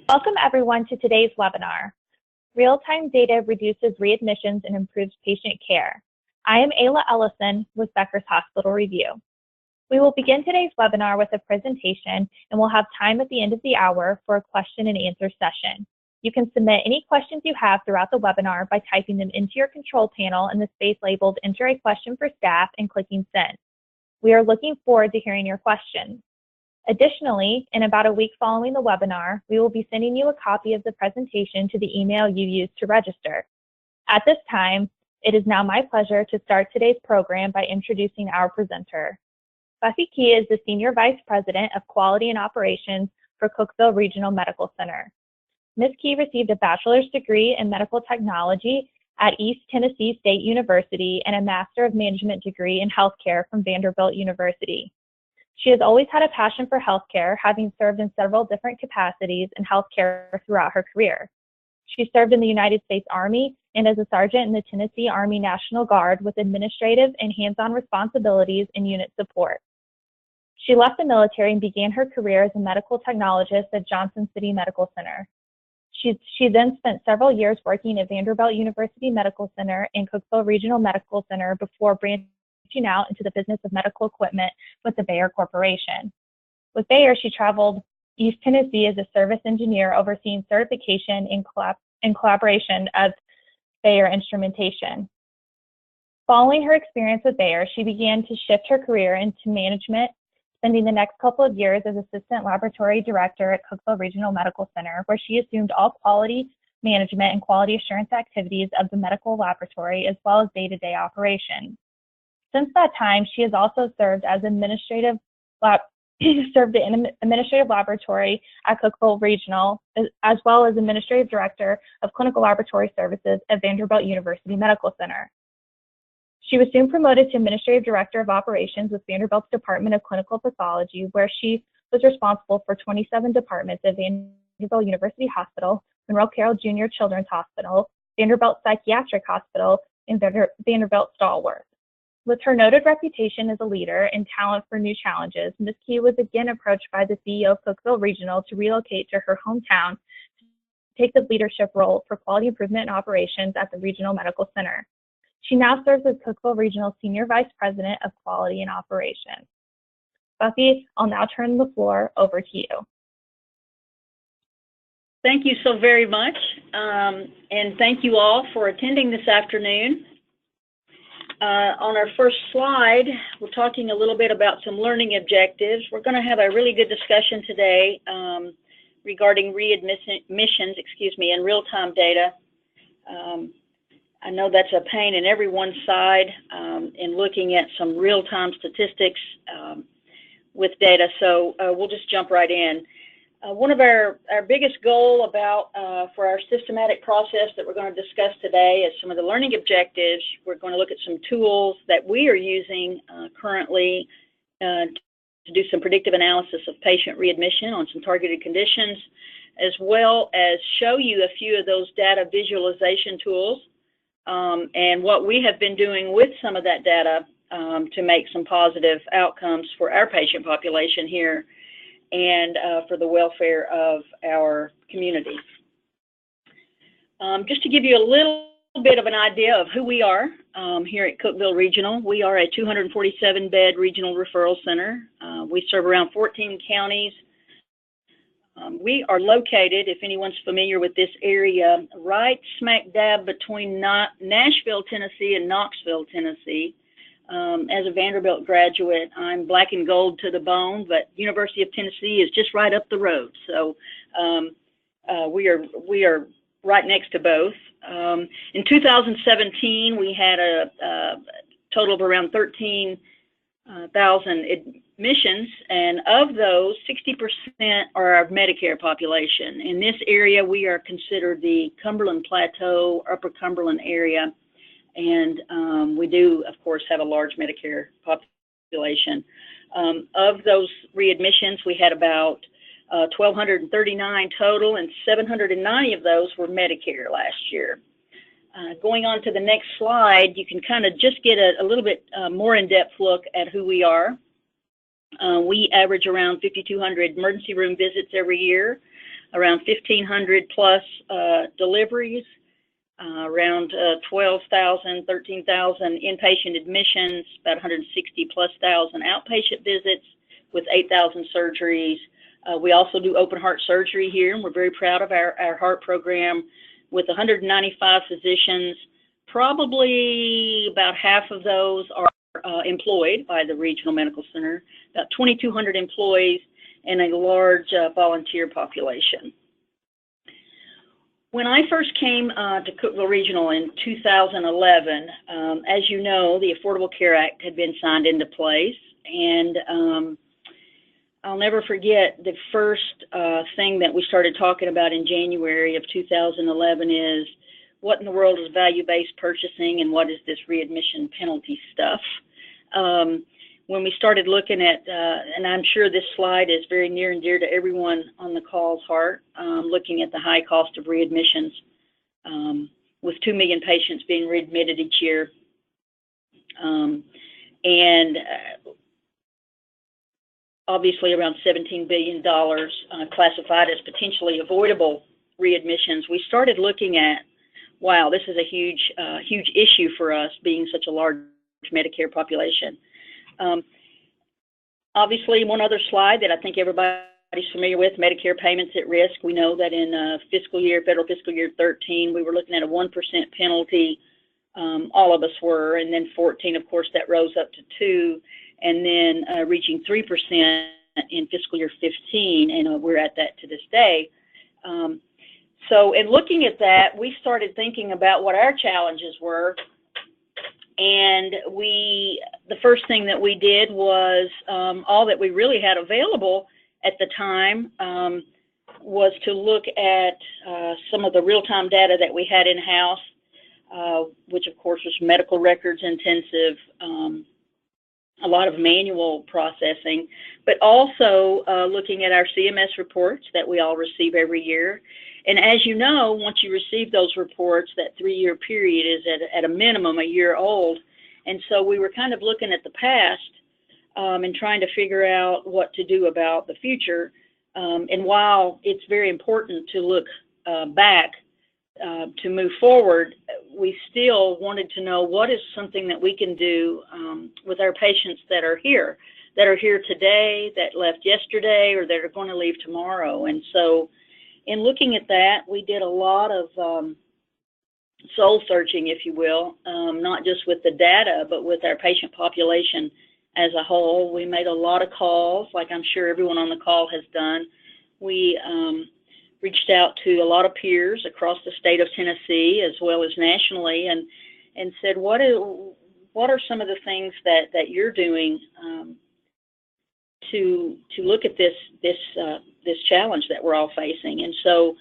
Welcome everyone to today's webinar, Real-Time Data Reduces Readmissions and Improves Patient Care. I am Ayla Ellison with Becker's Hospital Review. We will begin today's webinar with a presentation and we'll have time at the end of the hour for a question and answer session. You can submit any questions you have throughout the webinar by typing them into your control panel in the space labeled Enter a Question for Staff and clicking Send. We are looking forward to hearing your questions. Additionally, in about a week following the webinar, we will be sending you a copy of the presentation to the email you used to register. At this time, it is now my pleasure to start today's program by introducing our presenter. Buffy Key is the Senior Vice President of Quality and Operations for Cookeville Regional Medical Center. Ms. Key received a bachelor's degree in medical technology at East Tennessee State University and a Master of Management degree in healthcare from Vanderbilt University. She has always had a passion for healthcare, having served in several different capacities in healthcare throughout her career. She served in the United States Army and as a sergeant in the Tennessee Army National Guard with administrative and hands-on responsibilities and unit support. She left the military and began her career as a medical technologist at Johnson City Medical Center. She then spent several years working at Vanderbilt University Medical Center and Cookeville Regional Medical Center before branching out into the business of medical equipment with the Bayer Corporation. With Bayer, she traveled East Tennessee as a service engineer overseeing certification in collaboration of Bayer instrumentation. Following her experience with Bayer, she began to shift her career into management, spending the next couple of years as Assistant Laboratory Director at Cookeville Regional Medical Center, where she assumed all quality management and quality assurance activities of the medical laboratory as well as day-to-day operations. Since that time, she has also served as administrative laboratory at Cookeville Regional, as well as Administrative Director of Clinical Laboratory Services at Vanderbilt University Medical Center. She was soon promoted to Administrative Director of Operations with Vanderbilt's Department of Clinical Pathology, where she was responsible for 27 departments at Vanderbilt University Hospital, Monroe Carroll Jr. Children's Hospital, Vanderbilt Psychiatric Hospital, and Vanderbilt Stallworth. With her noted reputation as a leader and talent for new challenges, Ms. Key was again approached by the CEO of Cookeville Regional to relocate to her hometown to take the leadership role for quality improvement and operations at the Regional Medical Center. She now serves as Cookeville Regional Senior Vice President of Quality and Operations. Buffy, I'll now turn the floor over to you. Thank you so very much, and thank you all for attending this afternoon. On our first slide, we're talking a little bit about some learning objectives. We're going to have a really good discussion today regarding readmissions, and real-time data. I know that's a pain in everyone's side in looking at some real-time statistics with data, so we'll just jump right in. One of our biggest goal for our systematic process that we're going to discuss today is some of the learning objectives. We're going to look at some tools that we are using currently to do some predictive analysis of patient readmission on some targeted conditions, as well as show you a few of those data visualization tools and what we have been doing with some of that data to make some positive outcomes for our patient population here and for the welfare of our community. Just to give you a little bit of an idea of who we are here at Cookeville Regional, we are a 247-bed regional referral center. We serve around 14 counties. We are located, if anyone's familiar with this area, right smack dab between Nashville, Tennessee and Knoxville, Tennessee. As a Vanderbilt graduate, I'm black and gold to the bone, but University of Tennessee is just right up the road. So we are right next to both. In 2017, we had a total of around 13,000 admissions, and of those, 60% are our Medicare population. In this area, we are considered the Cumberland Plateau, Upper Cumberland area. And we do, of course, have a large Medicare population. Of those readmissions, we had about 1,239 total, and 790 of those were Medicare last year. Going on to the next slide, you can kind of just get a little bit more in-depth look at who we are. We average around 5,200 emergency room visits every year. around 1,500 plus deliveries, around 12,000, 13,000 inpatient admissions, about 160 plus thousand outpatient visits with 8,000 surgeries. We also do open heart surgery here, and we're very proud of our heart program with 195 physicians. Probably about half of those are employed by the Regional Medical Center, about 2,200 employees, and a large volunteer population. When I first came to Cookeville Regional in 2011, as you know, the Affordable Care Act had been signed into place, and I'll never forget the first thing that we started talking about in January of 2011 is, what in the world is value-based purchasing and what is this readmission penalty stuff? When we started looking at, and I'm sure this slide is very near and dear to everyone on the call's heart, looking at the high cost of readmissions, with 2 million patients being readmitted each year. And obviously around $17 billion classified as potentially avoidable readmissions, we started looking at, wow, this is a huge issue for us, being such a large Medicare population. Obviously, one other slide that I think everybody's familiar with, Medicare payments at risk. We know that in federal fiscal year 13, we were looking at a 1% penalty. All of us were, and then 14, of course, that rose up to 2, and then reaching 3% in fiscal year 15, and we're at that to this day. So in looking at that, we started thinking about what our challenges were, and the first thing that we did was, all that we really had available at the time was to look at some of the real-time data that we had in-house, which of course was medical records intensive, a lot of manual processing, but also looking at our CMS reports that we all receive every year. And as you know, once you receive those reports, that 3-year period is at a minimum a year old. And so we were kind of looking at the past and trying to figure out what to do about the future. And while it's very important to look back to move forward, we still wanted to know what is something that we can do with our patients that are here today, that left yesterday, or that are going to leave tomorrow. And so in looking at that, we did a lot of soul searching, if you will, not just with the data, but with our patient population as a whole. We made a lot of calls, like I'm sure everyone on the call has done. We reached out to a lot of peers across the state of Tennessee as well as nationally, and said, what are some of the things that you're doing to look at this challenge that we're all facing? And so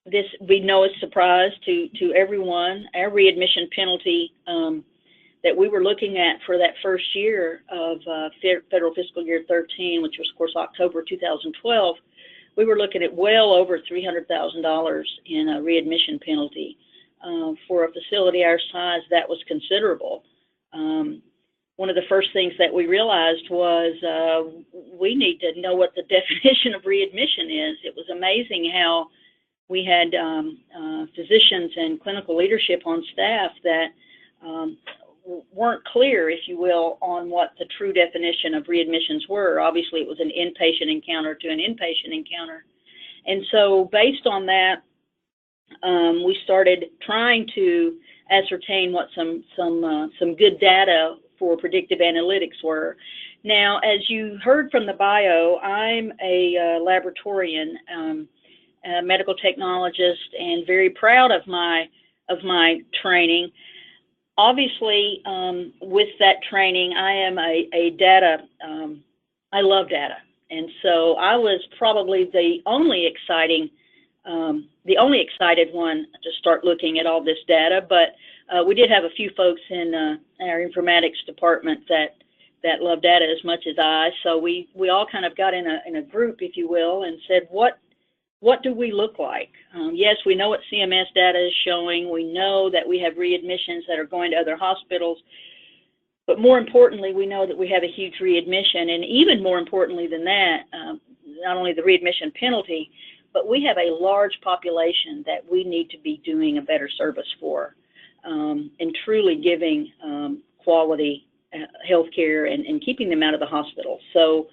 this, we know, is a surprise to everyone. Our readmission penalty that we were looking at for that first year of federal fiscal year 13, which was, of course, October 2012, we were looking at well over $300,000 in a readmission penalty. For a facility our size, that was considerable. One of the first things that we realized was we need to know what the definition of readmission is. It was amazing how we had physicians and clinical leadership on staff that weren't clear, if you will, on what the true definition of readmissions were. Obviously, it was an inpatient encounter to an inpatient encounter. And so based on that, we started trying to ascertain what some good data for predictive analytics were. Now, as you heard from the bio, I'm a laboratorian, a medical technologist, and very proud of my training. Obviously, with that training, I am a data, I love data. And so I was probably the only excited one to start looking at all this data, but we did have a few folks in our informatics department that love data as much as I. So we all kind of got in a group, if you will, and said, what do we look like? Yes, we know what CMS data is showing. We know that we have readmissions that are going to other hospitals. But more importantly, we know that we have a huge readmission. And even more importantly than that, not only the readmission penalty, but we have a large population that we need to be doing a better service for, and truly giving quality health care and keeping them out of the hospital. So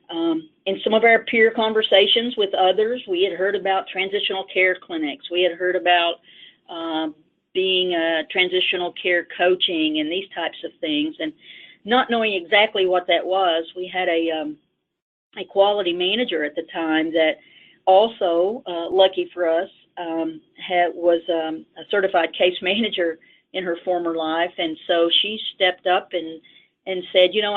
in some of our peer conversations with others, we had heard about transitional care clinics. We had heard about being transitional care coaching and these types of things. And not knowing exactly what that was, we had a quality manager at the time that also, lucky for us, was a certified case manager in her former life. And so she stepped up and said, you know,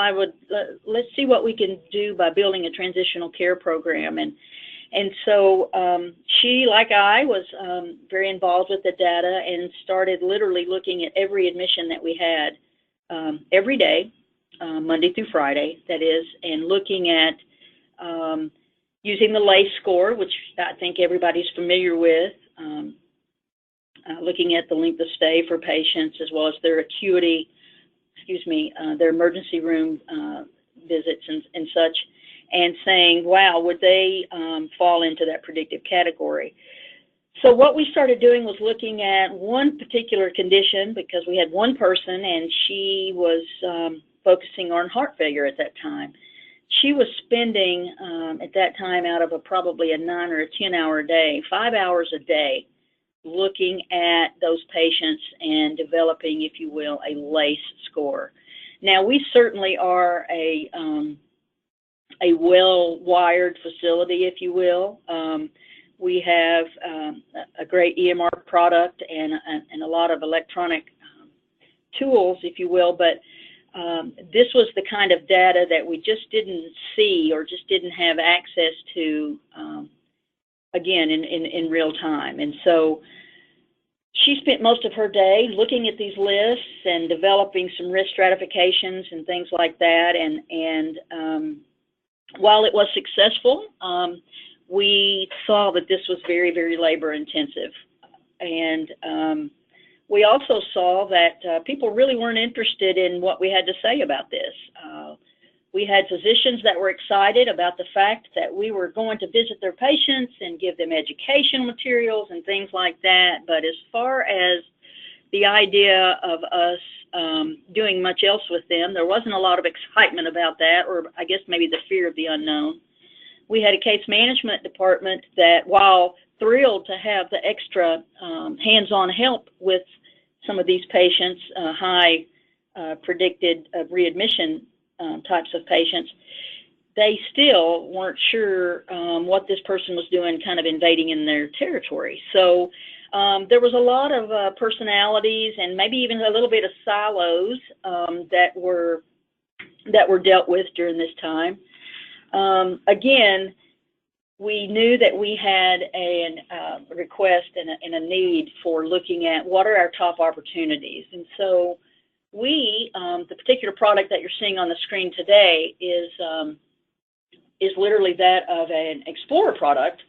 let's see what we can do by building a transitional care program. And so she, like I, was very involved with the data and started literally looking at every admission that we had every day, Monday through Friday, that is, and looking at using the LACE score, which I think everybody's familiar with, looking at the length of stay for patients as well as their acuity, their emergency room visits and such, and saying, wow, would they fall into that predictive category? So what we started doing was looking at one particular condition, because we had one person and she was focusing on heart failure at that time. She was spending, at that time, out of probably a 9 or a 10-hour day, 5 hours a day, looking at those patients and developing, if you will, a LACE score. Now, we certainly are a well-wired facility, if you will. We have a great EMR product and a lot of electronic tools, if you will, but this was the kind of data that we just didn't see or just didn't have access to, again, in real time. And so she spent most of her day looking at these lists and developing some risk stratifications and things like that. And while it was successful, we saw that this was very, very labor intensive. And we also saw that people really weren't interested in what we had to say about this. We had physicians that were excited about the fact that we were going to visit their patients and give them educational materials and things like that. But as far as the idea of us doing much else with them, there wasn't a lot of excitement about that, or I guess maybe the fear of the unknown. We had a case management department that, while thrilled to have the extra hands-on help with some of these patients, high predicted readmission types of patients, they still weren't sure what this person was doing, kind of invading in their territory. So there was a lot of personalities and maybe even a little bit of silos that were dealt with during this time. Again, we knew that we had a request and a need for looking at what are our top opportunities. And so the particular product that you're seeing on the screen today is literally that of an Explorer product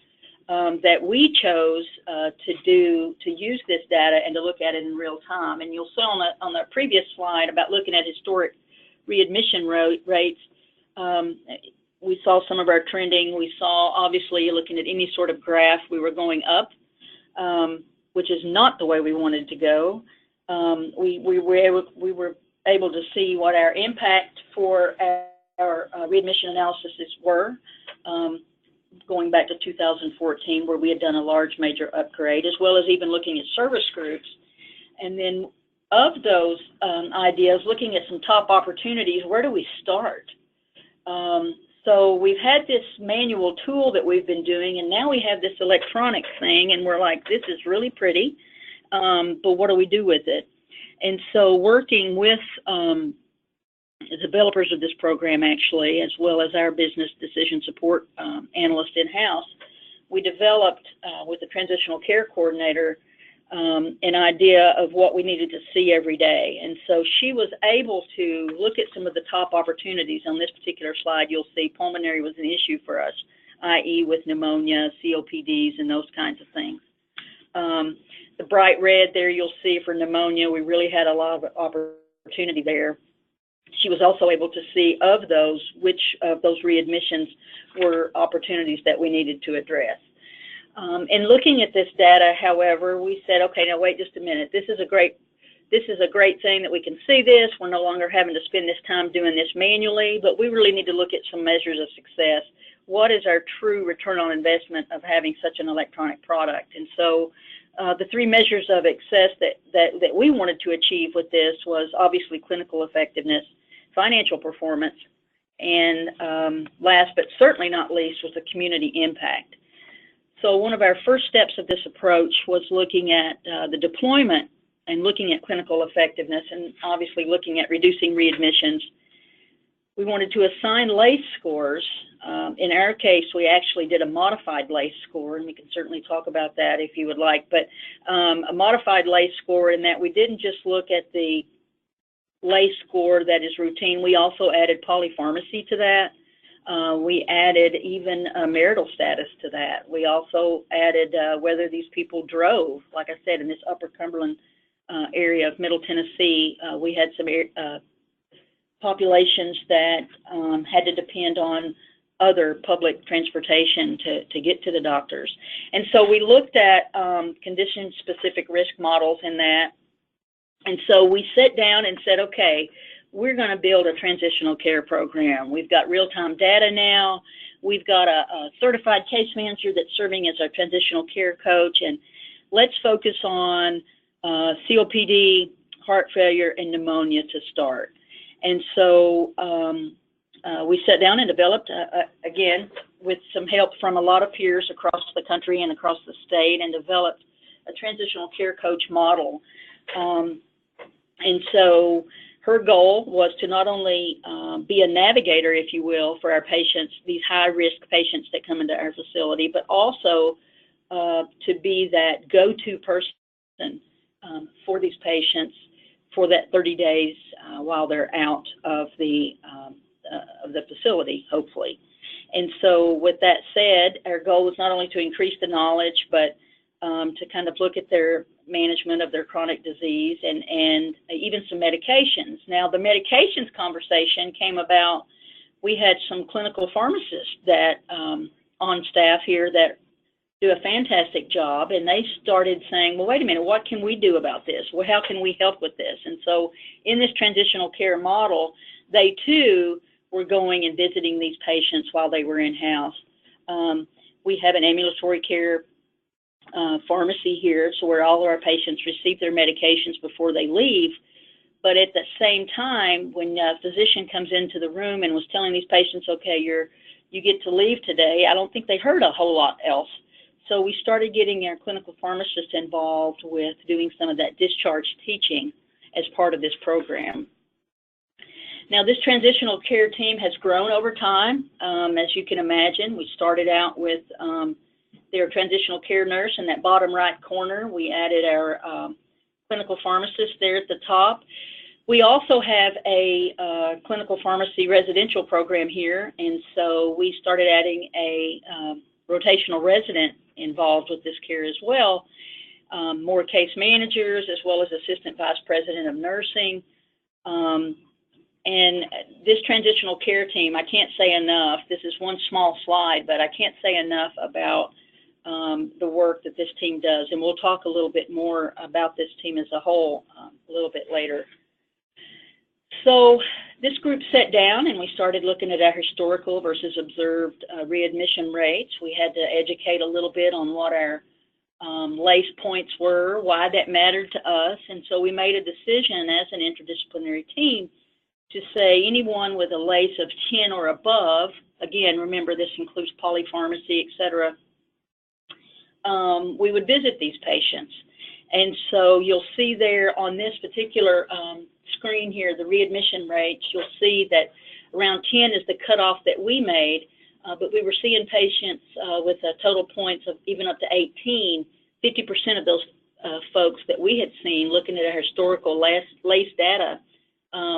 that we chose to use this data and to look at it in real time. And you'll see on the previous slide about looking at historic readmission rates. We saw some of our trending. We saw, obviously, looking at any sort of graph, we were going up, which is not the way we wanted to go. We were able to see what our impact for our readmission analyses were, going back to 2014, where we had done a large major upgrade, as well as even looking at service groups. And then of those ideas, looking at some top opportunities, where do we start? So we've had this manual tool that we've been doing, and now we have this electronic thing, and we're like, this is really pretty, but what do we do with it? And so working with the developers of this program, actually, as well as our business decision support analyst in-house, we developed with the transitional care coordinator an idea of what we needed to see every day. And so she was able to look at some of the top opportunities. On this particular slide, you'll see pulmonary was an issue for us, i.e. with pneumonia, COPDs, and those kinds of things. The bright red there you'll see for pneumonia, we really had a lot of opportunity there. she was also able to see of those, which of those readmissions were opportunities that we needed to address. In looking at this data, however, we said, okay, now wait just a minute. This is a great thing that we can see this. We're no longer having to spend this time doing this manually, but we really need to look at some measures of success. What is our true return on investment of having such an electronic product? And so the three measures of success that we wanted to achieve with this was obviously clinical effectiveness, financial performance, and last but certainly not least was the community impact. So one of our first steps of this approach was looking at the deployment and looking at clinical effectiveness and obviously looking at reducing readmissions. We wanted to assign LACE scores. In our case, we actually did a modified LACE score, and we can certainly talk about that if you would like, but a modified LACE score in that we didn't just look at the LACE score that is routine. We also added polypharmacy to that. We added even marital status to that. We also added whether these people drove. Like I said, in this Upper Cumberland area of Middle Tennessee, we had some populations that had to depend on other public transportation to get to the doctors. And so we looked at condition-specific risk models in that. And so we sat down and said, okay, we're going to build a transitional care program. We've got real-time data now. We've got a certified case manager that's serving as our transitional care coach. And let's focus on COPD, heart failure, and pneumonia to start. And so we sat down and developed, again, with some help from a lot of peers across the country and across the state, and developed a transitional care coach model. And so her goal was to not only be a navigator, if you will, for our patients, these high-risk patients that come into our facility, but also to be that go-to person for these patients for that 30 days while they're out of the facility, hopefully. And so with that said, our goal was not only to increase the knowledge, but to kind of look at their management of their chronic disease and even some medications. Now, the medications conversation came about. We had some clinical pharmacists that on staff here that do a fantastic job, and they started saying, well, wait a minute, what can we do about this? Well, how can we help with this? And so in this transitional care model, they too were going and visiting these patients while they were in-house. We have an ambulatory care pharmacy here, so where all of our patients receive their medications before they leave. But at the same time, when a physician comes into the room and was telling these patients, okay, you get to leave today, I don't think they heard a whole lot else. So we started getting our clinical pharmacists involved with doing some of that discharge teaching as part of this program. Now, this transitional care team has grown over time. As you can imagine, we started out with their transitional care nurse in that bottom right corner. We added our clinical pharmacist there at the top. We also have a clinical pharmacy residential program here, and so we started adding a rotational resident involved with this care as well, more case managers as well as assistant vice president of nursing. And this transitional care team, I can't say enough, this is one small slide, but I can't say enough about the work that this team does, and we'll talk a little bit more about this team as a whole a little bit later. So this group sat down and we started looking at our historical versus observed readmission rates. We had to educate a little bit on what our LACE points were, why that mattered to us, and so we made a decision as an interdisciplinary team to say anyone with a LACE of 10 or above, again, remember this includes polypharmacy, et cetera, we would visit these patients. And so you'll see there on this particular screen here, the readmission rates, you'll see that around 10 is the cutoff that we made, but we were seeing patients with total points of even up to 18. 50% of those folks that we had seen looking at our historical LACE data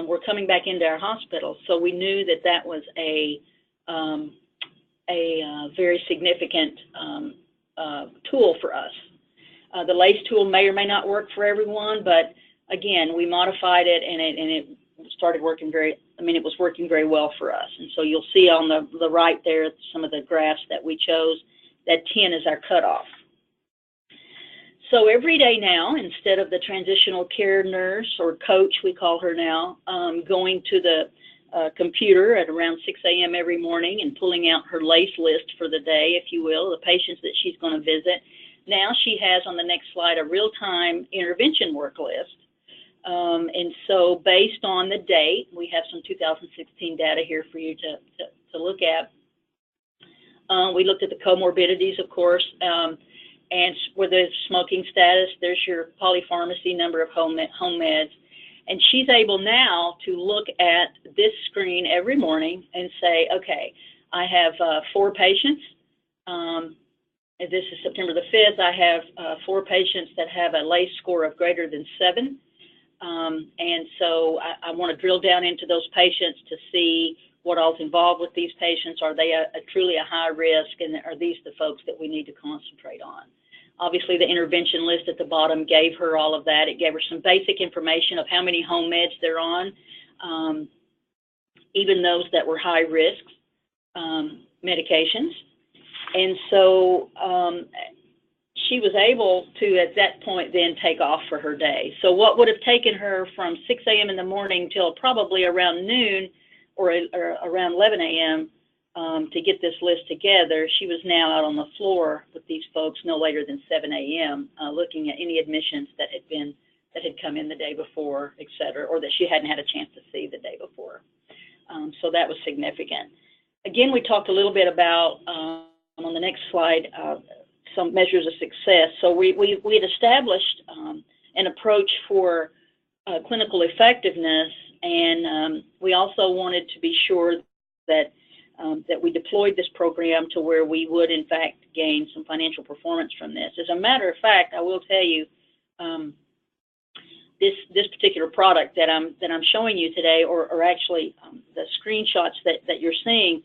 were coming back into our hospital. So we knew that that was a very significant tool for us. The LACE tool may or may not work for everyone, but again, we modified it and it started working very it was working very well for us. And so you'll see on the right there some of the graphs that we chose, that 10 is our cutoff. So every day now, instead of the transitional care nurse or coach, we call her now, going to the computer at around 6 a.m. every morning and pulling out her LACE list for the day, if you will, the patients that she's going to visit. Now she has on the next slide a real-time intervention work list. And so based on the date, we have some 2016 data here for you to look at. We looked at the comorbidities, of course, and with the smoking status, there's your polypharmacy, number of home meds. And she's able now to look at this screen every morning and say, okay, I have 4 patients. This is September the 5th. I have 4 patients that have a LACE score of greater than 7. And so I want to drill down into those patients to see what all's involved with these patients. Are they truly a high risk, and are these the folks that we need to concentrate on? Obviously, the intervention list at the bottom gave her all of that. It gave her some basic information of how many home meds they're on, even those that were high risk medications. And so she was able to, at that point, then take off for her day. So what would have taken her from 6 a.m. in the morning till probably around noon or around 11 a.m. To get this list together, she was now out on the floor with these folks no later than 7 a.m. Looking at any admissions that had come in the day before, et cetera, or that she hadn't had a chance to see the day before. So that was significant. Again, we talked a little bit about, on the next slide, some measures of success. So we had established an approach for clinical effectiveness, and we also wanted to be sure that we deployed this program to where we would, in fact, gain some financial performance from this. As a matter of fact, I will tell you, this particular product that I'm showing you today, or actually the screenshots that you're seeing,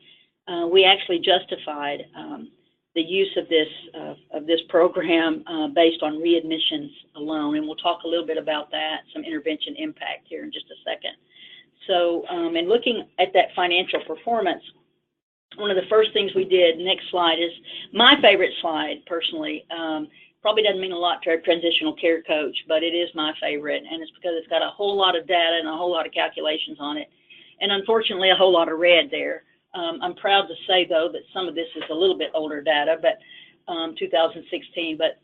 we actually justified the use of this program based on readmissions alone, and we'll talk a little bit about that, some intervention impact here in just a second. So, and looking at that financial performance, one of the first things we did, next slide, is my favorite slide, personally. Probably doesn't mean a lot to our transitional care coach, but it is my favorite, and it's because it's got a whole lot of data and a whole lot of calculations on it, and unfortunately a whole lot of red there. I'm proud to say, though, that some of this is a little bit older data, but 2016. But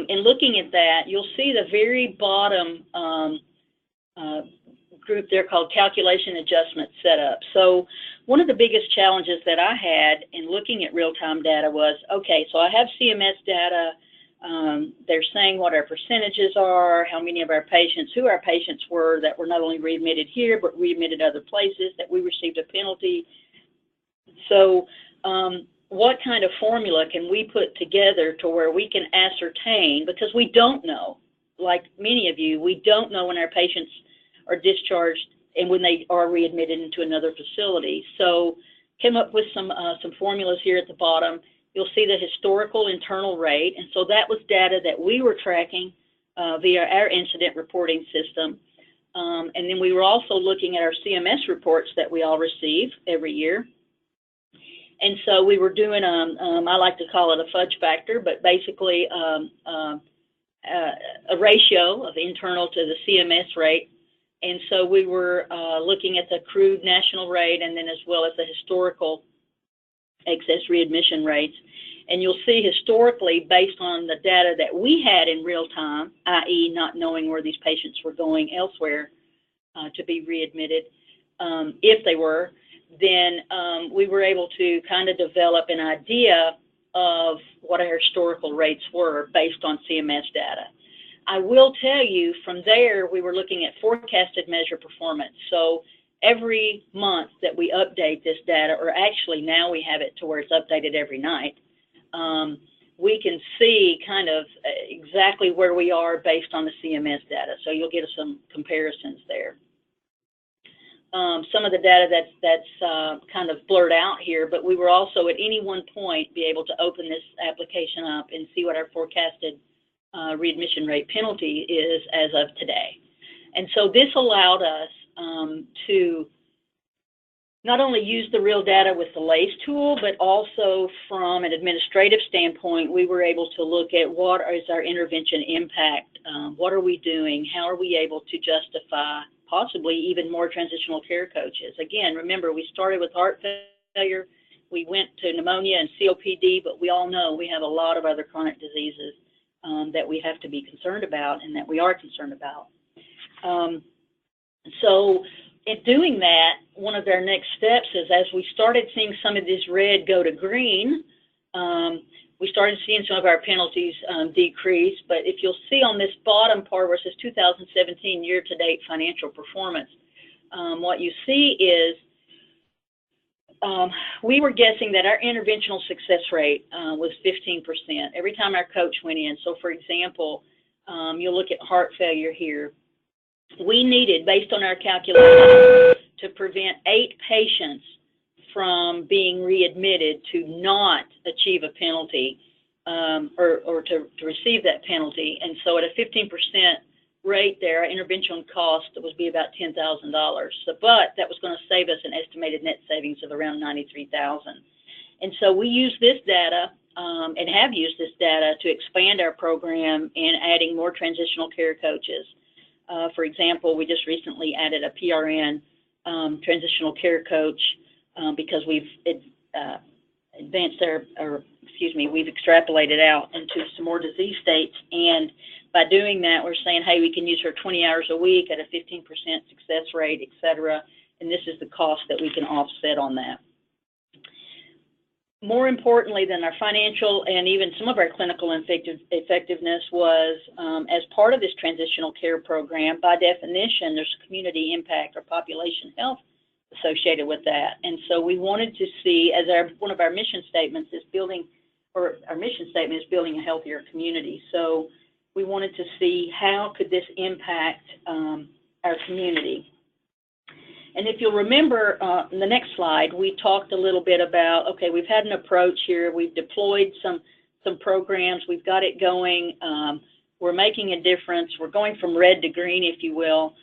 in looking at that, you'll see the very bottom group there called calculation adjustment setup. So one of the biggest challenges that I had in looking at real-time data was, okay, so I have CMS data. They're saying what our percentages are, how many of our patients, who our patients were that were not only readmitted here, but readmitted other places, that we received a penalty. So what kind of formula can we put together to where we can ascertain, because we don't know, like many of you, we don't know when our patients are discharged and when they are readmitted into another facility. So came up with some formulas here at the bottom. You'll see the historical internal rate, and so that was data that we were tracking via our incident reporting system. And then we were also looking at our CMS reports that we all receive every year. And so we were doing, I like to call it a fudge factor, but basically a ratio of internal to the CMS rate. And so we were looking at the accrued national rate, and then as well as the historical excess readmission rates. And you'll see historically, based on the data that we had in real time, i.e. not knowing where these patients were going elsewhere to be readmitted, if they were, then we were able to kind of develop an idea of what our historical rates were based on CMS data. I will tell you, from there, we were looking at forecasted measure performance. So every month that we update this data, or actually now we have it to where it's updated every night, we can see kind of exactly where we are based on the CMS data. So you'll get some comparisons there. Some of the data that's kind of blurred out here, but we were also at any one point be able to open this application up and see what our forecasted readmission rate penalty is as of today. And so this allowed us to not only use the real data with the LACE tool, but also from an administrative standpoint, we were able to look at what is our intervention impact, what are we doing, how are we able to justify possibly even more transitional care coaches. Again, remember, we started with heart failure, we went to pneumonia and COPD, but we all know we have a lot of other chronic diseases that we have to be concerned about and that we are concerned about. So in doing that, one of our next steps is, as we started seeing some of this red go to green, we started seeing some of our penalties decrease. But if you'll see on this bottom part where it says 2017 year-to-date financial performance, what you see is we were guessing that our interventional success rate was 15% every time our coach went in. So, for example, you'll look at heart failure here. We needed, based on our calculations, to prevent 8 patients from being readmitted to not achieve a penalty or to receive that penalty. And so at a 15% rate there, our intervention cost would be about $10,000. So, but that was going to save us an estimated net savings of around $93,000. And so we use this data and have used this data to expand our program and adding more transitional care coaches. For example, we just recently added a PRN transitional care coach because we've we've extrapolated out into some more disease states, and by doing that, we're saying, hey, we can use her 20 hours a week at a 15% success rate, et cetera, and this is the cost that we can offset on that. More importantly than our financial and even some of our clinical effectiveness was, as part of this transitional care program, by definition, there's community impact or population health associated with that. And so we wanted to see, as one of our mission statements is building a healthier community. So we wanted to see how could this impact our community. And if you'll remember in the next slide, we talked a little bit about, okay, we've had an approach here, we've deployed some programs, we've got it going, we're making a difference, we're going from red to green, if you will.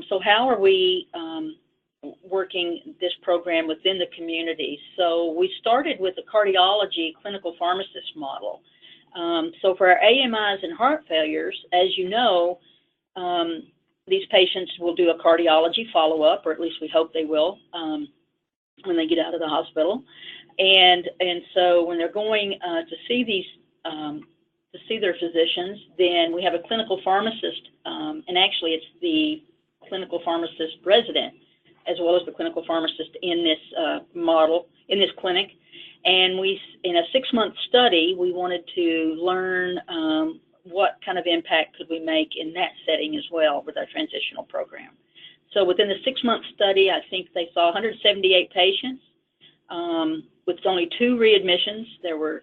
So how are we working this program within the community? So we started with the cardiology clinical pharmacist model. So for our AMIs and heart failures, as you know, these patients will do a cardiology follow-up, or at least we hope they will, when they get out of the hospital. And so when they're going to see their physicians, then we have a clinical pharmacist, and actually it's the clinical pharmacist resident, as well as the clinical pharmacist in this model, in this clinic. And in a 6-month study, we wanted to learn what kind of impact could we make in that setting as well with our transitional program. So within the 6-month study, I think they saw 178 patients with only 2 readmissions. There were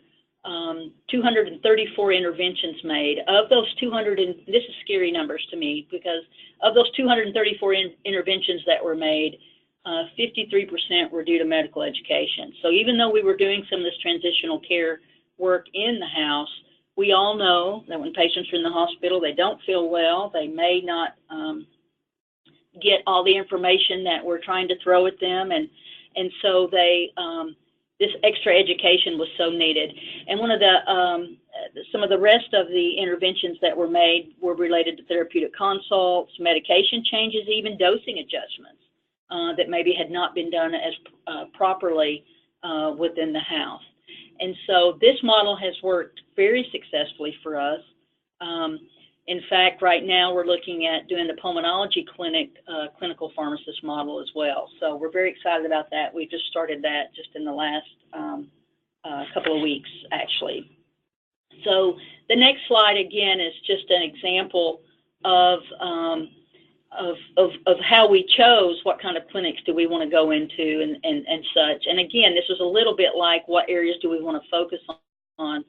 234 interventions made. Of those 200, and this is scary numbers to me, because of those 234 interventions that were made, 53% were due to medical education. So even though we were doing some of this transitional care work in the house, we all know that when patients are in the hospital, they don't feel well, they may not get all the information that we're trying to throw at them, and so this extra education was so needed. And one of some of the rest of the interventions that were made were related to therapeutic consults, medication changes, even dosing adjustments that maybe had not been done as properly within the house. And so this model has worked very successfully for us. In fact, right now we're looking at doing the pulmonology clinic clinical pharmacist model as well. So we're very excited about that. We just started that just in the last couple of weeks, actually. So the next slide, again, is just an example of how we chose what kind of clinics do we want to go into and such. And again, this is a little bit like what areas do we want to focus on.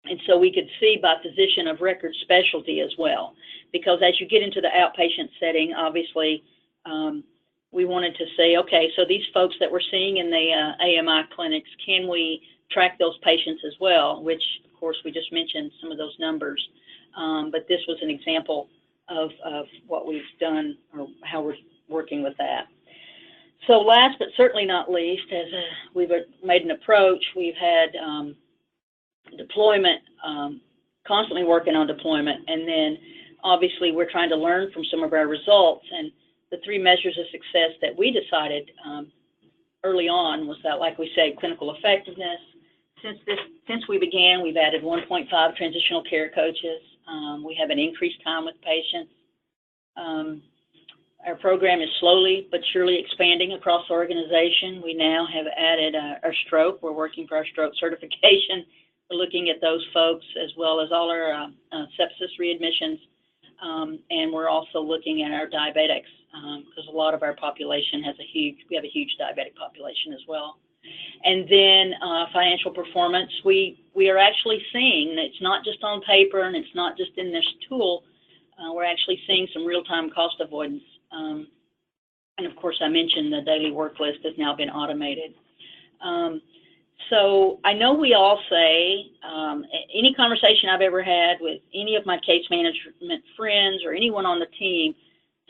And so we could see by physician of record specialty as well, because as you get into the outpatient setting, obviously we wanted to say, okay, so these folks that we're seeing in the AMI clinics, can we track those patients as well, which of course we just mentioned some of those numbers. But this was an example of what we've done or how we're working with that. So last but certainly not least, as we've made an approach, we've had deployment, constantly working on deployment, and then obviously we're trying to learn from some of our results. And the 3 measures of success that we decided early on was that, like we said, clinical effectiveness. Since we began, we've added 1.5 transitional care coaches. We have an increased time with patients. Our program is slowly but surely expanding across the organization. We now have added our stroke. We're working for our stroke certification. We're looking at those folks as well as all our sepsis readmissions. And we're also looking at our diabetics because a lot of our population has we have a huge diabetic population as well. And then financial performance, we are actually seeing that it's not just on paper and it's not just in this tool. We're actually seeing some real-time cost avoidance. And of course, I mentioned the daily work list has now been automated. So I know we all say, any conversation I've ever had with any of my case management friends or anyone on the team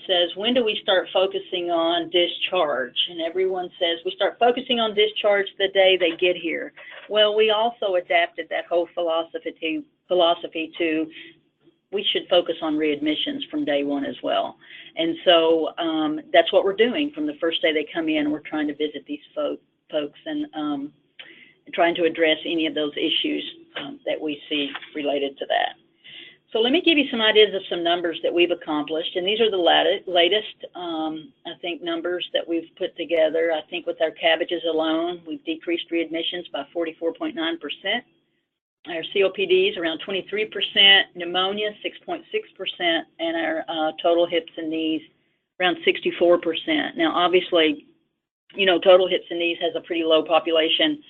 says, when do we start focusing on discharge? And everyone says, we start focusing on discharge the day they get here. Well, we also adapted that whole philosophy to we should focus on readmissions from day one as well. And so that's what we're doing from the first day they come in. We're trying to visit these folks and trying to address any of those issues that we see related to that. So let me give you some ideas of some numbers that we've accomplished, and these are the latest, I think, numbers that we've put together. I think with our cabbages alone, we've decreased readmissions by 44.9%. Our COPDs around 23%, pneumonia 6.6%, and our total hips and knees around 64%. Now, obviously, you know, total hips and knees has a pretty low population,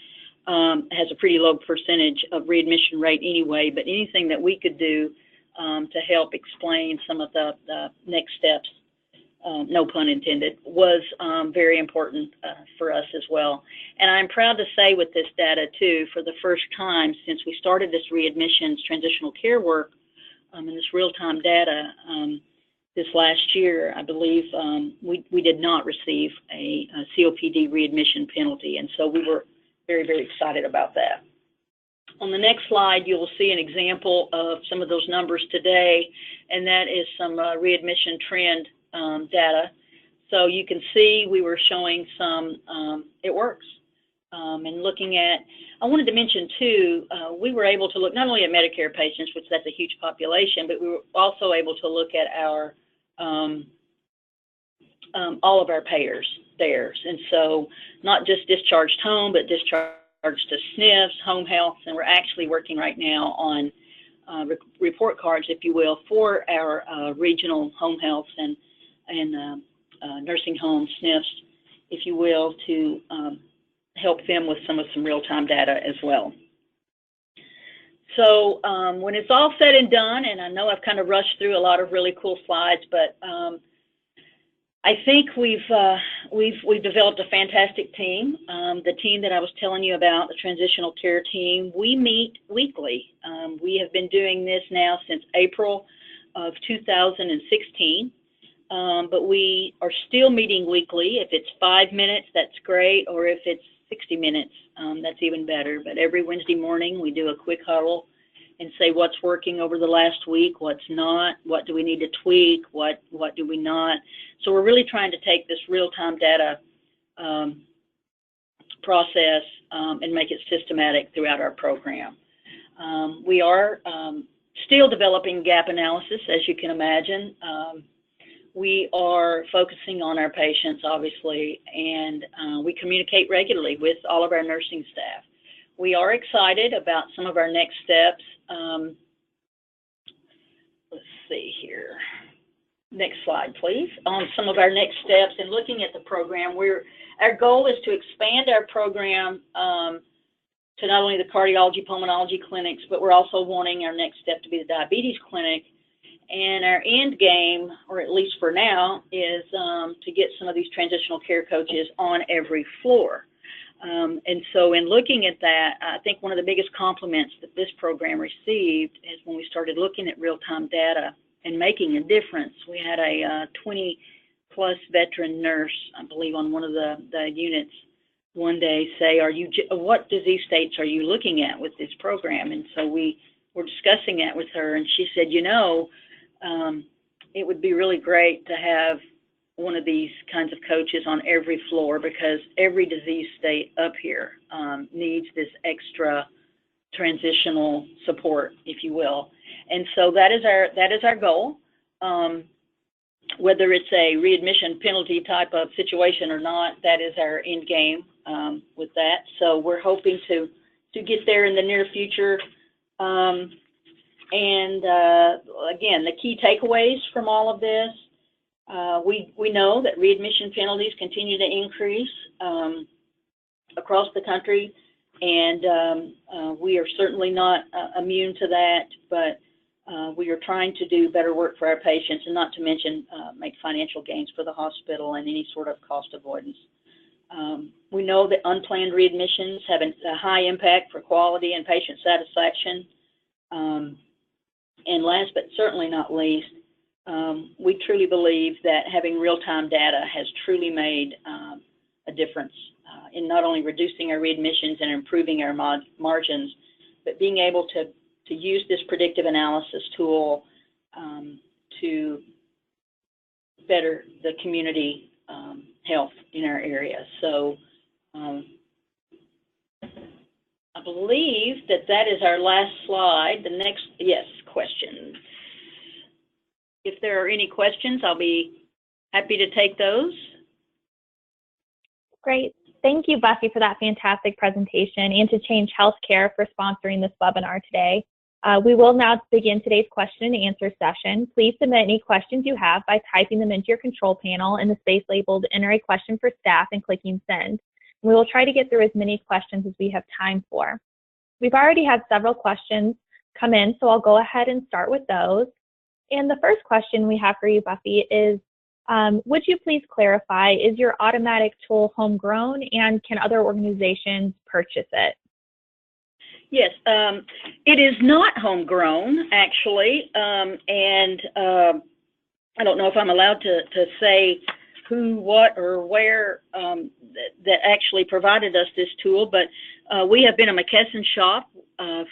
has a pretty low percentage of readmission rate anyway, but anything that we could do to help explain some of the next steps, no pun intended, was very important for us as well. And I'm proud to say with this data too, for the first time since we started this readmissions transitional care work and this real-time data this last year, I believe we did not receive a COPD readmission penalty, and so we were very, very excited about that. On the next slide, you will see an example of some of those numbers today, and that is some readmission trend data. So you can see we were showing some, it works. And looking at, I wanted to mention too, we were able to look not only at Medicare patients, which that's a huge population, but we were also able to look at our, all of our payers, theirs. And so not just discharged home, but discharged to SNFs, home health, and we're actually working right now on report cards, if you will, for our regional home health and nursing home SNFs, if you will, to help them with some real-time data as well. So when it's all said and done, and I know I've kind of rushed through a lot of really cool slides, but I think we've developed a fantastic team. The team that I was telling you about, the transitional care team, we meet weekly. We have been doing this now since April of 2016, but we are still meeting weekly. If it's 5 minutes, that's great, or if it's 60 minutes, that's even better. But every Wednesday morning, we do a quick huddle and say what's working over the last week, what's not, what do we need to tweak, what do we not. So we're really trying to take this real-time data process and make it systematic throughout our program. We are still developing gap analysis, as you can imagine. We are focusing on our patients, obviously, and we communicate regularly with all of our nursing staff. We are excited about some of our next steps. Let's see here. Next slide, please. On some of our next steps and looking at the program, our goal is to expand our program to not only the cardiology, pulmonology clinics, but we're also wanting our next step to be the diabetes clinic. And our end game, or at least for now, is to get some of these transitional care coaches on every floor. And so in looking at that, I think one of the biggest compliments that this program received is when we started looking at real-time data and making a difference. We had a 20-plus veteran nurse, I believe, on one of the units one day say, what disease states are you looking at with this program? And so we were discussing that with her, and she said, it would be really great to have one of these kinds of coaches on every floor, because every disease state up here needs this extra transitional support, if you will. And so that is our goal. Whether it's a readmission penalty type of situation or not, that is our end game with that. So we're hoping to get there in the near future. Again, the key takeaways from all of this, we know that readmission penalties continue to increase across the country, and we are certainly not immune to that, but we are trying to do better work for our patients, and not to mention make financial gains for the hospital and any sort of cost avoidance. We know that unplanned readmissions have a high impact for quality and patient satisfaction. And last but certainly not least, we truly believe that having real-time data has truly made a difference in not only reducing our readmissions and improving our margins, but being able to use this predictive analysis tool to better the community health in our area. So I believe that is our last slide. The next, yes, questions. If there are any questions, I'll be happy to take those. Great. Thank you, Buffy, for that fantastic presentation, and to Change Healthcare for sponsoring this webinar today. We will now begin today's question and answer session. Please submit any questions you have by typing them into your control panel in the space labeled Enter a Question for Staff and clicking Send. We will try to get through as many questions as we have time for. We've already had several questions come in, so I'll go ahead and start with those. And the first question we have for you, Buffy, is would you please clarify, is your automatic tool homegrown, and can other organizations purchase it? Yes, it is not homegrown, actually, and I don't know if I'm allowed to say who, what, or where that actually provided us this tool, but we have been a McKesson shop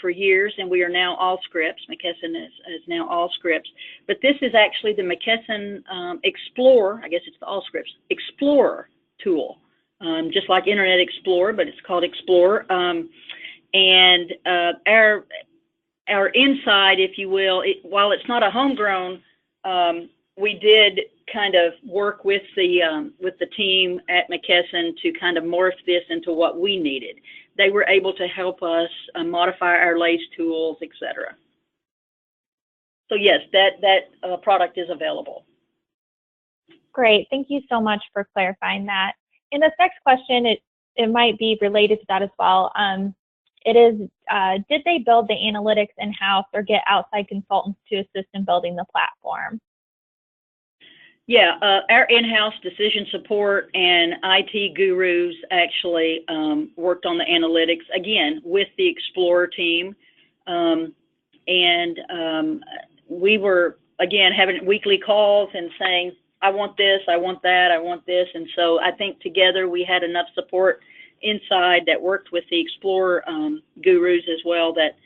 for years, and we are now Allscripts. McKesson is now Allscripts, but this is actually the McKesson Explorer. I guess it's the Allscripts Explorer tool, just like Internet Explorer, but it's called Explorer. And our inside, if you will, while it's not a homegrown, we did kind of work with the team at McKesson to kind of morph this into what we needed. They were able to help us modify our LACE tools, etc. So yes, that product is available. Great, thank you so much for clarifying that. And this next question, it might be related to that as well. It is, did they build the analytics in-house or get outside consultants to assist in building the platform? Yeah, our in-house decision support and IT gurus actually worked on the analytics, again, with the Explorer team. We were, again, having weekly calls and saying, I want this, I want that, I want this. And so I think together we had enough support inside that worked with the Explorer gurus as well that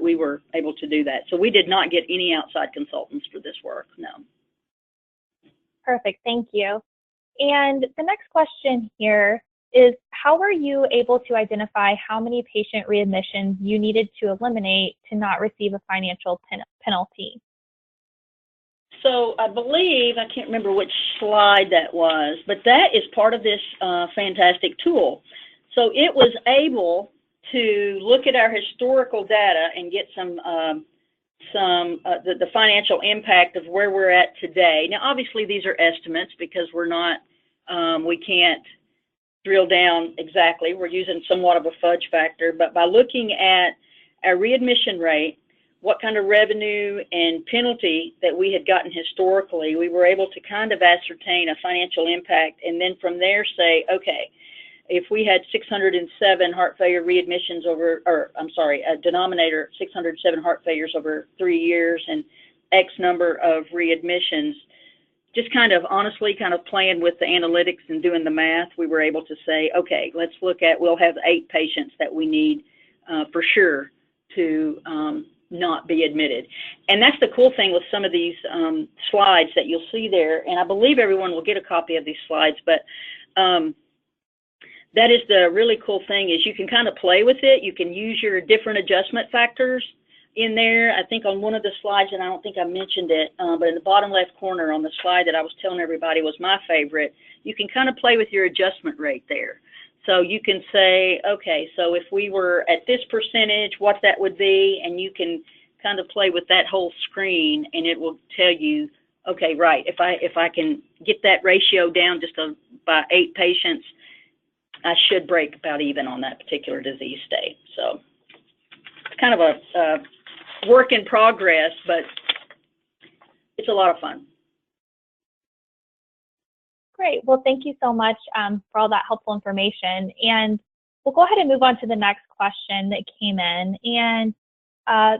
we were able to do that. So we did not get any outside consultants for this work, no. Perfect, thank you. And the next question here is, how were you able to identify how many patient readmissions you needed to eliminate to not receive a financial penalty? So I believe, I can't remember which slide that was, but that is part of this fantastic tool. So it was able to look at our historical data and get the financial impact of where we're at today. Now, obviously, these are estimates because we're not, we can't drill down exactly. We're using somewhat of a fudge factor, but by looking at our readmission rate, what kind of revenue and penalty that we had gotten historically, we were able to kind of ascertain a financial impact, and then from there say, okay, if we had 607 heart failure readmissions over, or I'm sorry, a denominator 607 heart failures over 3 years, and X number of readmissions, just kind of honestly kind of playing with the analytics and doing the math, we were able to say, okay, let's look at, we'll have 8 patients that we need for sure to not be admitted. And that's the cool thing with some of these slides that you'll see there, and I believe everyone will get a copy of these slides, but that is the really cool thing, is you can kind of play with it. You can use your different adjustment factors in there. I think on one of the slides, and I don't think I mentioned it, but in the bottom left corner on the slide that I was telling everybody was my favorite, you can kind of play with your adjustment rate there. So you can say, okay, so if we were at this percentage, what that would be, and you can kind of play with that whole screen, and it will tell you, okay, right, if I can get that ratio down just by 8 patients, I should break about even on that particular disease state. So it's kind of a work in progress, but it's a lot of fun. Great. Well, thank you so much for all that helpful information. And we'll go ahead and move on to the next question that came in. And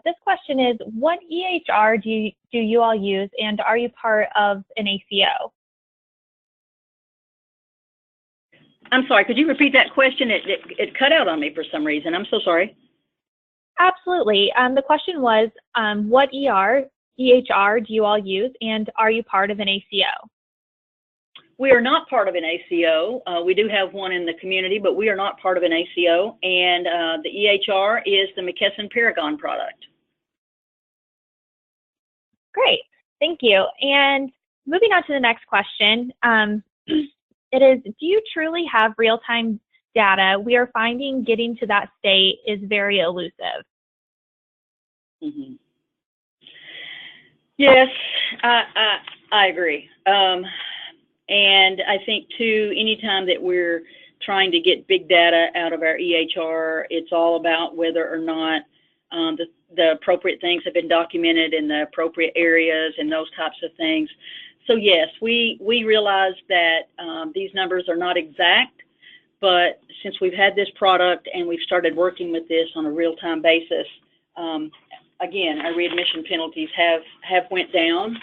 this question is, what EHR do you all use, and are you part of an ACO? I'm sorry, could you repeat that question? It cut out on me for some reason. I'm so sorry. Absolutely. The question was, what EHR do you all use, and are you part of an ACO? We are not part of an ACO. We do have one in the community, but we are not part of an ACO, and the EHR is the McKesson Paragon product. Great, thank you. And moving on to the next question, it is, do you truly have real-time data? We are finding getting to that state is very elusive. Mm-hmm. Yes, I agree. And I think, too, anytime that we're trying to get big data out of our EHR, it's all about whether or not the appropriate things have been documented in the appropriate areas and those types of things. So, yes, we realize that these numbers are not exact, but since we've had this product and we've started working with this on a real-time basis, again, our readmission penalties have went down.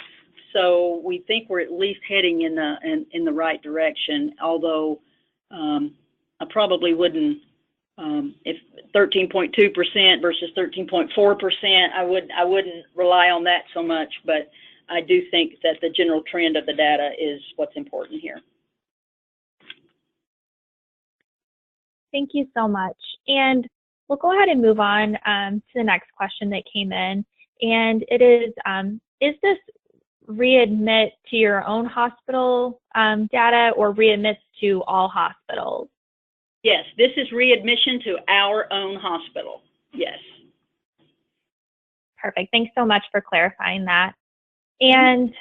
So we think we're at least heading in the right direction. Although I probably wouldn't, if 13.2% versus 13.4%, I wouldn't rely on that so much. But I do think that the general trend of the data is what's important here. Thank you so much. And we'll go ahead and move on to the next question that came in. And it is this readmit to your own hospital data or readmits to all hospitals? Yes, this is readmission to our own hospital. Yes. Perfect. Thanks so much for clarifying that. And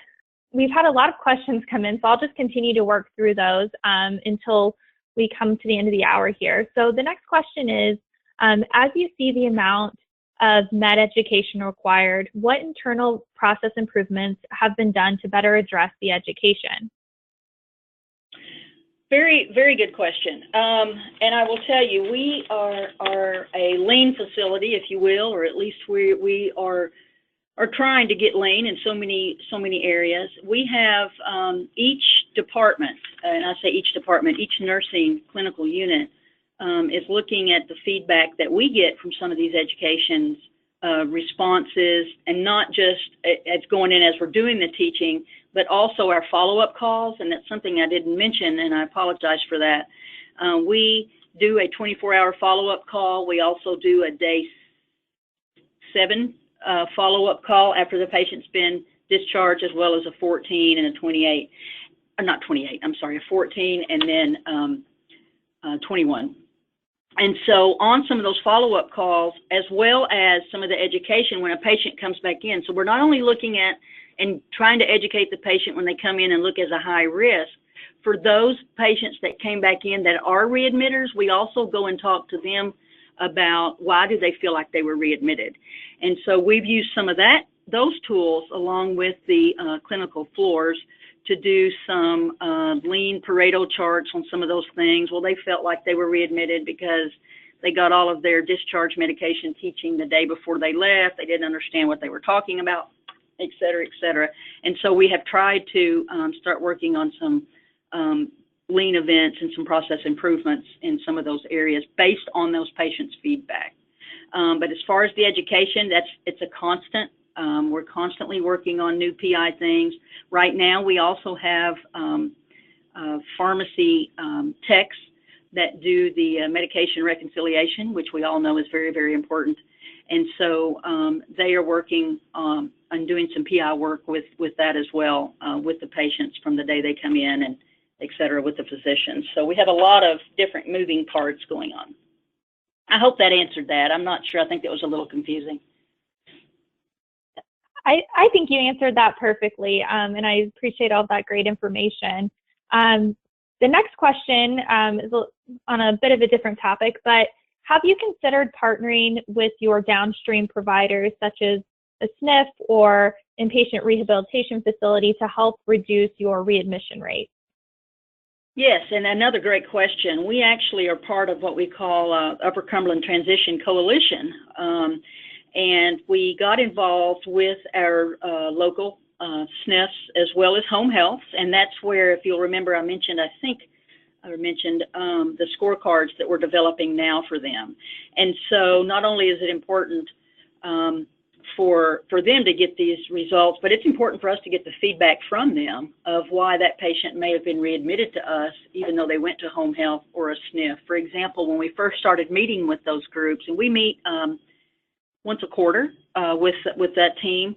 we've had a lot of questions come in, so I'll just continue to work through those until we come to the end of the hour here. So the next question is, as you see the amount of med education required, what internal process improvements have been done to better address the education? Very, very good question. And I will tell you, we are a lean facility, if you will, or at least we are trying to get lean in so many areas. We have each department, and I say each department, each nursing clinical unit is looking at the feedback that we get from some of these educations responses, and not just it's going in as we're doing the teaching, but also our follow-up calls. And that's something I didn't mention, and I apologize for that. We do a 24-hour follow-up call. We also do a day 7 follow-up call after the patient's been discharged, as well as a 14 and a 28. Not 28, I'm sorry, a 14 and then 21. And so on some of those follow-up calls, as well as some of the education when a patient comes back in. So we're not only looking at and trying to educate the patient when they come in and look as a high risk. For those patients that came back in that are readmitters, we also go and talk to them about why do they feel like they were readmitted. And so we've used some of those tools along with the clinical floors to do some lean Pareto charts on some of those things. Well, they felt like they were readmitted because they got all of their discharge medication teaching the day before they left. They didn't understand what they were talking about. et cetera, et cetera. And so we have tried to start working on some lean events and some process improvements in some of those areas based on those patients' feedback. But as far as the education, it's a constant. We're constantly working on new PI things. Right now, we also have pharmacy techs that do the medication reconciliation, which we all know is very, very important. And so they are working on doing some PI work with that as well, with the patients from the day they come in and et cetera, with the physicians. So we have a lot of different moving parts going on. I hope that answered that. I'm not sure. I think that was a little confusing. I think you answered that perfectly, and I appreciate all that great information. The next question is on a bit of a different topic, but have you considered partnering with your downstream providers, such as a SNF or inpatient rehabilitation facility, to help reduce your readmission rate? Yes, and another great question. We actually are part of what we call Upper Cumberland Transition Coalition, and we got involved with our local SNFs as well as home health, and that's where, if you'll remember, I mentioned the scorecards that we're developing now for them. And so not only is it important for them to get these results, but it's important for us to get the feedback from them of why that patient may have been readmitted to us, even though they went to home health or a SNF. For example, when we first started meeting with those groups, and we meet once a quarter with that team,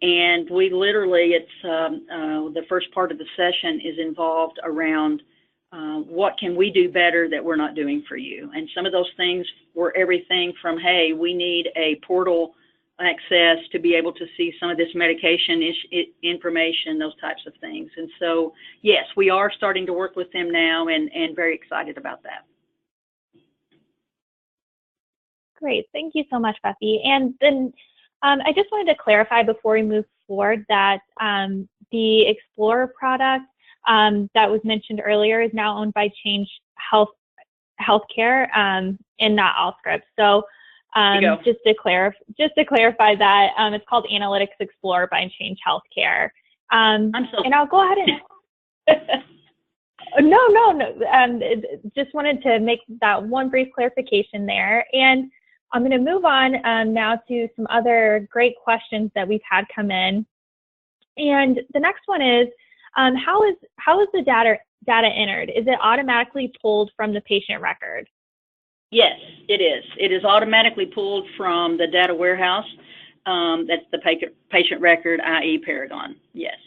and we literally, the first part of the session is involved around what can we do better that we're not doing for you? And some of those things were everything from, hey, we need a portal access to be able to see some of this medication information, those types of things. And so, yes, we are starting to work with them now, and very excited about that. Great. Thank you so much, Becky. And then I just wanted to clarify before we move forward that the Explorer product that was mentioned earlier is now owned by Change Healthcare and not Allscripts. So just to clarify that, it's called Analytics Explorer by Change Healthcare. And I'll go ahead and no. Just wanted to make that one brief clarification there. And I'm going to move on now to some other great questions that we've had come in. And the next one is, how is the data entered? Is it automatically pulled from the patient record? Yes, it is. It is automatically pulled from the data warehouse. That's the patient record, i.e. Paragon. Yes.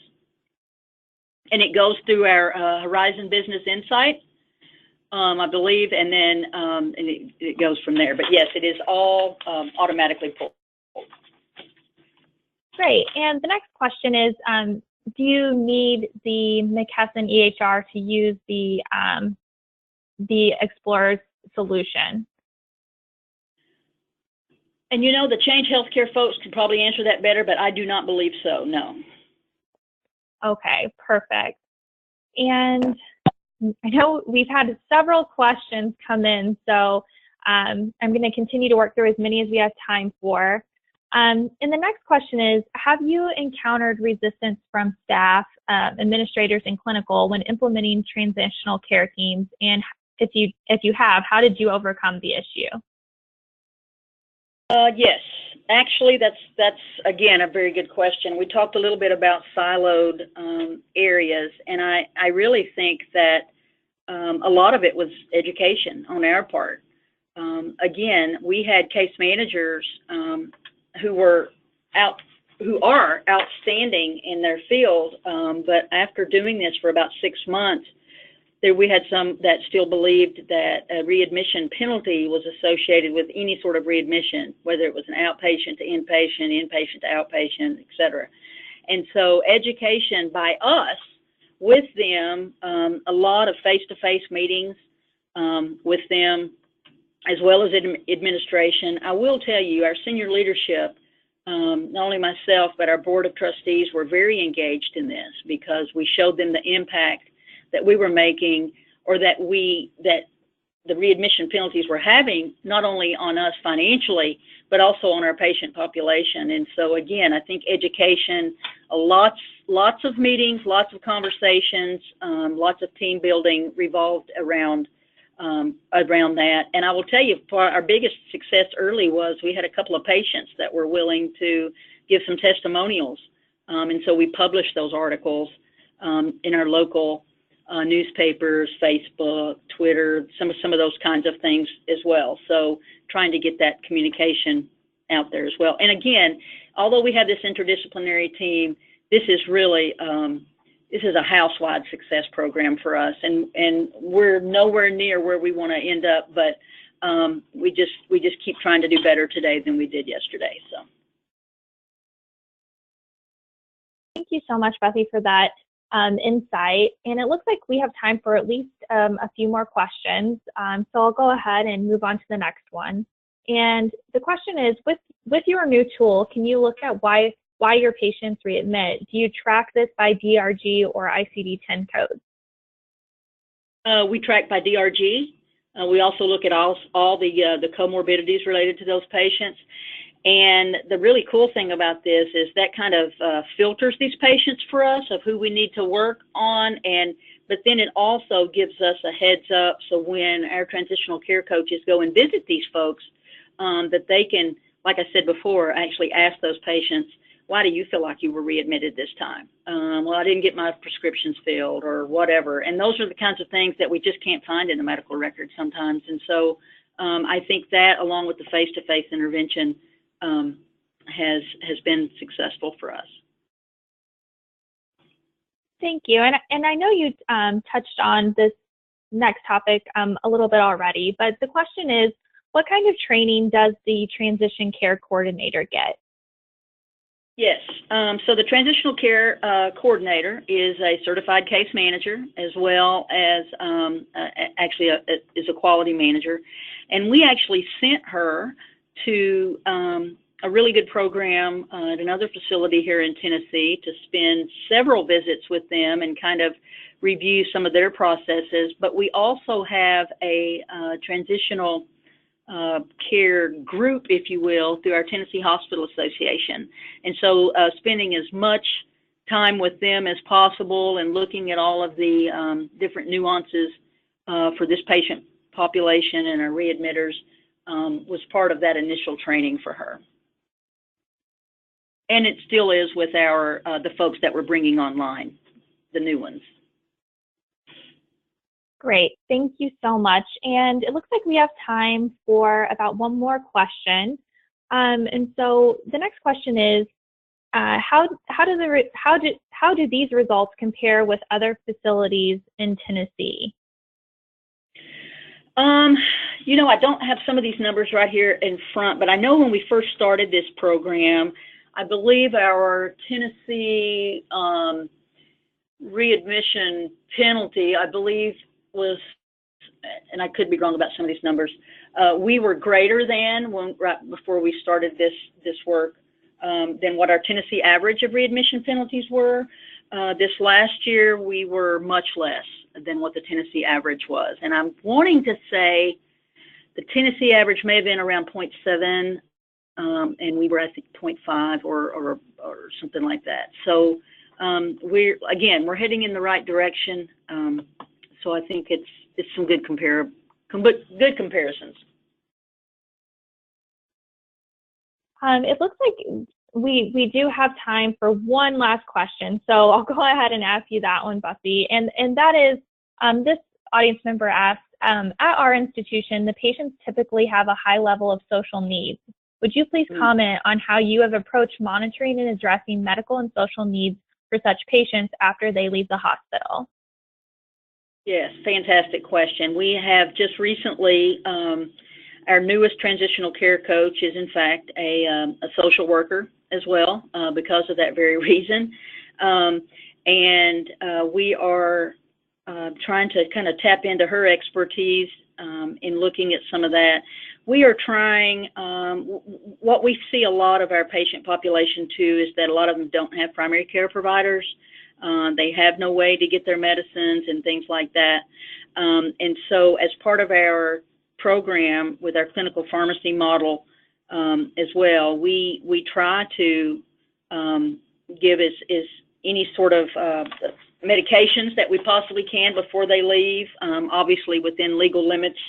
And it goes through our Horizon Business Insight, I believe, and then and it goes from there. But yes, it is all automatically pulled. Great. And the next question is, do you need the McKesson EHR to use the Explorer's solution? And you know, the Change Healthcare folks can probably answer that better, but I do not believe so, no. Okay, perfect. And I know we've had several questions come in, so I'm going to continue to work through as many as we have time for. And the next question is, have you encountered resistance from staff, administrators, and clinical when implementing transitional care teams? And if you have, how did you overcome the issue? Yes, actually, that's again a very good question. We talked a little bit about siloed areas, and I really think that a lot of it was education on our part. Again, we had case managers who are outstanding in their field, but after doing this for about 6 months, we had some that still believed that a readmission penalty was associated with any sort of readmission, whether it was an outpatient to inpatient, inpatient to outpatient, et cetera. And so education by us with them, a lot of face-to-face meetings with them, as well as administration. I will tell you, our senior leadership, not only myself, but our board of trustees were very engaged in this because we showed them the impact that we were making, or that the readmission penalties we're having, not only on us financially, but also on our patient population. And so again, I think education, lots of meetings, lots of conversations, lots of team building revolved around that. And I will tell you, our biggest success early was we had a couple of patients that were willing to give some testimonials. And so we published those articles in our local newspapers, Facebook, Twitter, some of those kinds of things as well. So trying to get that communication out there as well. And again, although we have this interdisciplinary team, this is really this is a house-wide success program for us, and we're nowhere near where we want to end up, but we just keep trying to do better today than we did yesterday. So thank you so much, Buffy, for that insight. And it looks like we have time for at least a few more questions. So I'll go ahead and move on to the next one. And the question is, with your new tool, can you look at why your patients readmit? Do you track this by DRG or ICD-10 codes? We track by DRG. We also look at all the comorbidities related to those patients. And the really cool thing about this is that kind of filters these patients for us of who we need to work on, but then it also gives us a heads up so when our transitional care coaches go and visit these folks, that they can, like I said before, actually ask those patients, why do you feel like you were readmitted this time? Well, I didn't get my prescriptions filled or whatever. And those are the kinds of things that we just can't find in the medical record sometimes. And so I think that, along with the face-to-face intervention, has been successful for us. Thank you. And I know you touched on this next topic a little bit already, but the question is, what kind of training does the transition care coordinator get? Yes. So the transitional care coordinator is a certified case manager, as well as actually is a quality manager. And we actually sent her to a really good program at another facility here in Tennessee to spend several visits with them and kind of review some of their processes. But we also have a transitional care group, if you will, through our Tennessee Hospital Association. And so spending as much time with them as possible and looking at all of the different nuances for this patient population and our readmitters was part of that initial training for her. And it still is with our the folks that we're bringing online, the new ones. Great, thank you so much. And it looks like we have time for about one more question. And so the next question is, how do these results compare with other facilities in Tennessee? You know, I don't have some of these numbers right here in front, but I know when we first started this program, I believe our Tennessee readmission penalty, I believe, was, and I could be wrong about some of these numbers, we were greater than, right before we started this work, than what our Tennessee average of readmission penalties were. This last year, we were much less than what the Tennessee average was. And I'm wanting to say the Tennessee average may have been around 0.7, and we were, I think, 0.5 or something like that. So we're heading in the right direction. So I think it's some good comparisons. It looks like we do have time for one last question, so I'll go ahead and ask you that one, Buffy. And that is, this audience member asked, at our institution, the patients typically have a high level of social needs. Would you please comment on how you have approached monitoring and addressing medical and social needs for such patients after they leave the hospital? Yes, fantastic question. We have just recently, our newest transitional care coach is in fact a social worker as well, because of that very reason. And we are trying to kind of tap into her expertise in looking at some of that. We are trying, what we see a lot of our patient population too is that a lot of them don't have primary care providers. They have no way to get their medicines and things like that. And so as part of our program with our clinical pharmacy model as well, we try to give as any sort of medications that we possibly can before they leave, obviously within legal limits.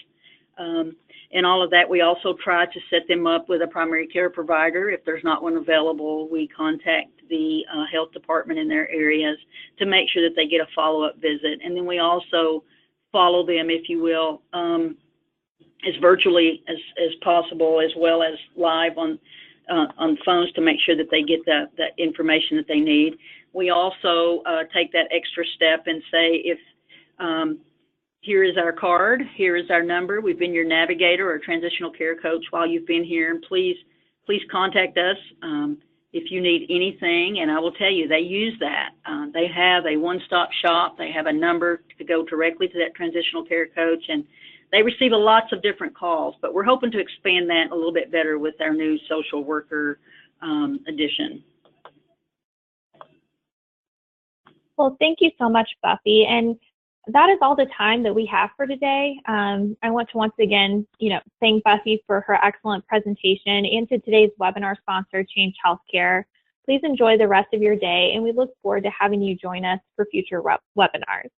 And all of that, we also try to set them up with a primary care provider. If there's not one available, we contact the health department in their areas to make sure that they get a follow-up visit. And then we also follow them, if you will, as virtually as possible, as well as live on phones to make sure that they get the information that they need. We also take that extra step and say, if here is our card, here is our number, we've been your navigator or transitional care coach while you've been here, and please contact us if you need anything. And I will tell you, they use that. They have a one-stop shop. They have a number to go directly to that transitional care coach, and they receive lots of different calls, but we're hoping to expand that a little bit better with our new social worker addition. Well, thank you so much, Buffy. And that is all the time that we have for today. I want to once again, thank Buffy for her excellent presentation and to today's webinar sponsor, Change Healthcare. Please enjoy the rest of your day, and we look forward to having you join us for future webinars.